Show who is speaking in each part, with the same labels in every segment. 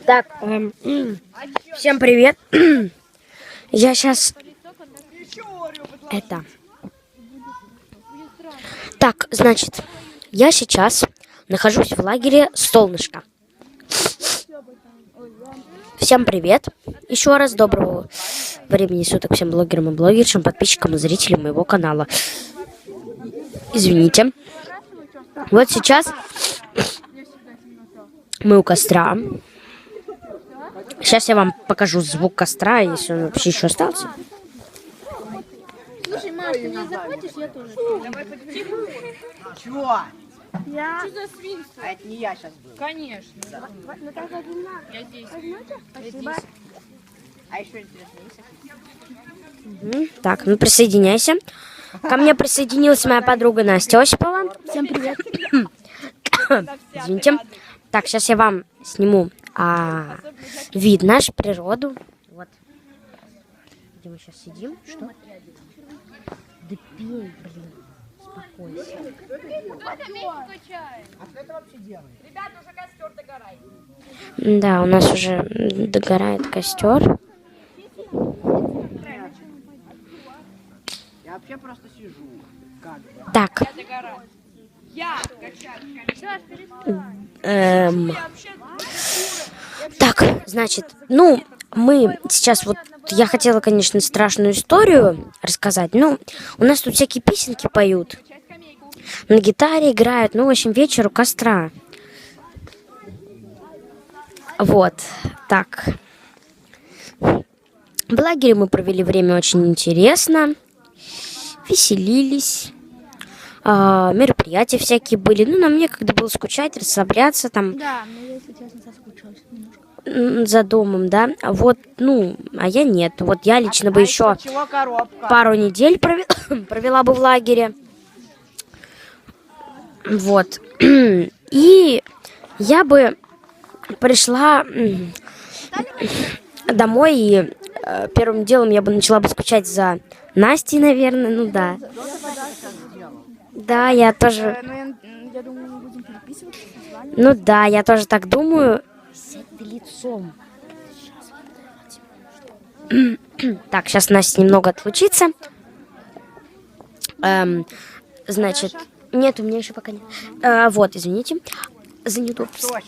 Speaker 1: Так, всем привет. Я сейчас... Так, значит, я сейчас нахожусь в лагере «Солнышко». Всем привет. Еще раз доброго времени суток всем блогерам и блогершам, подписчикам и зрителям моего канала. Извините. Вот сейчас мы у костра. Сейчас я вам покажу звук костра, если он вообще еще остался.
Speaker 2: Слушай, Маш, ты меня захватишь, я тоже.
Speaker 3: Чего?
Speaker 2: Я... Что за свинство?
Speaker 3: А это не я сейчас был.
Speaker 2: Конечно. Я здесь.
Speaker 3: Спасибо. А еще интересно,
Speaker 1: Так, ну присоединяйся. Ко мне присоединилась моя подруга Настя Осипова.
Speaker 2: Всем привет.
Speaker 1: Извините. Так, сейчас я вам сниму вид наш, природу. Вот. Где мы сейчас сидим? Что? Да пей, блин. Успокойся.
Speaker 3: А что это вообще делает?
Speaker 2: Ребята, уже костер догорает.
Speaker 1: Да, у нас уже догорает костер.
Speaker 3: Я вообще просто сижу. Как бы.
Speaker 1: Так.
Speaker 2: Я
Speaker 1: Так, значит, ну, мы сейчас вот, я хотела, конечно, страшную историю рассказать, но у нас тут всякие песенки поют, на гитаре играют, ну, в общем, вечер у костра. Вот, так. В лагере мы провели время очень интересно, веселились. Мероприятия всякие были. Ну, нам некогда было скучать, расслабляться там.
Speaker 2: Да, но я, если честно, соскучилась немножко.
Speaker 1: За домом, да. Вот, ну, а я нет. Вот я лично бы еще
Speaker 3: Чего коробка?
Speaker 1: пару недель провела бы в лагере. Вот. И я бы пришла домой, и первым делом я бы начала бы скучать за Настей, наверное. Ну да. Да, я тоже...
Speaker 2: Я думаю, мы будем переписываться.
Speaker 1: Ну да, я тоже так думаю. Сядь ты лицом. Так, сейчас Настя немного отлучится. Значит, нет, у меня еще пока нет. Вот, извините. За неудобство.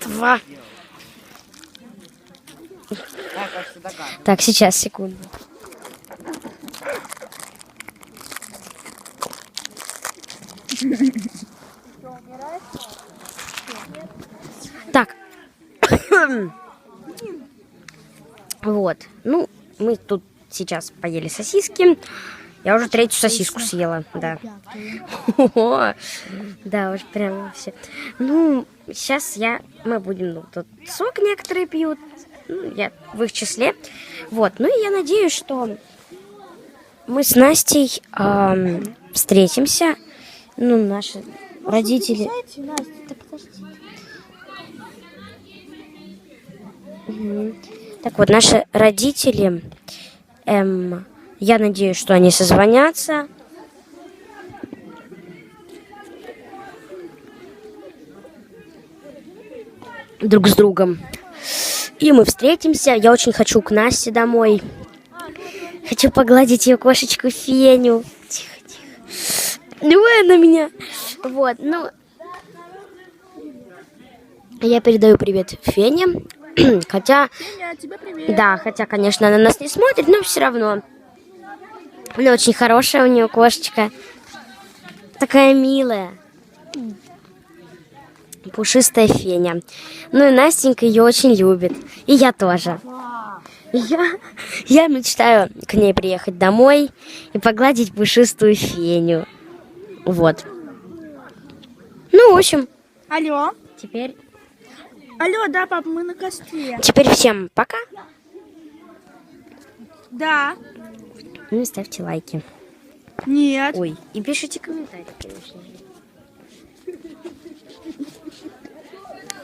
Speaker 1: Так, сейчас, секунду. Так. Вот. Ну, мы тут сейчас поели сосиски. Я уже третью сосиску съела, да. Да, уж прям все. Ну, сейчас мы будем, ну, тут сок некоторые пьют. Ну, я в их числе. Вот. Ну, и я надеюсь, что мы с Настей встретимся. Ну, наши родители... Так вот, наши родители, я надеюсь, что они созвонятся. Друг с другом. И мы встретимся. Я очень хочу к Насте домой. Хочу погладить ее кошечку Феню. Тихо, тихо. Давай на меня. Вот, ну... Я передаю привет Фене. Хотя...
Speaker 2: Феня, тебе привет.
Speaker 1: Да, хотя, конечно, она нас не смотрит, но все равно. Она очень хорошая, у нее кошечка. Такая милая. Пушистая Феня. Ну и Настенька ее очень любит. И я тоже. Я мечтаю к ней приехать домой и погладить пушистую Феню. Вот. Ну, в общем.
Speaker 2: Алло.
Speaker 1: Теперь
Speaker 2: Алло, да, пап, мы на костре.
Speaker 1: всем пока.
Speaker 2: Да.
Speaker 1: Ну и ставьте лайки.
Speaker 2: Нет.
Speaker 1: Ой, и пишите комментарии, конечно же.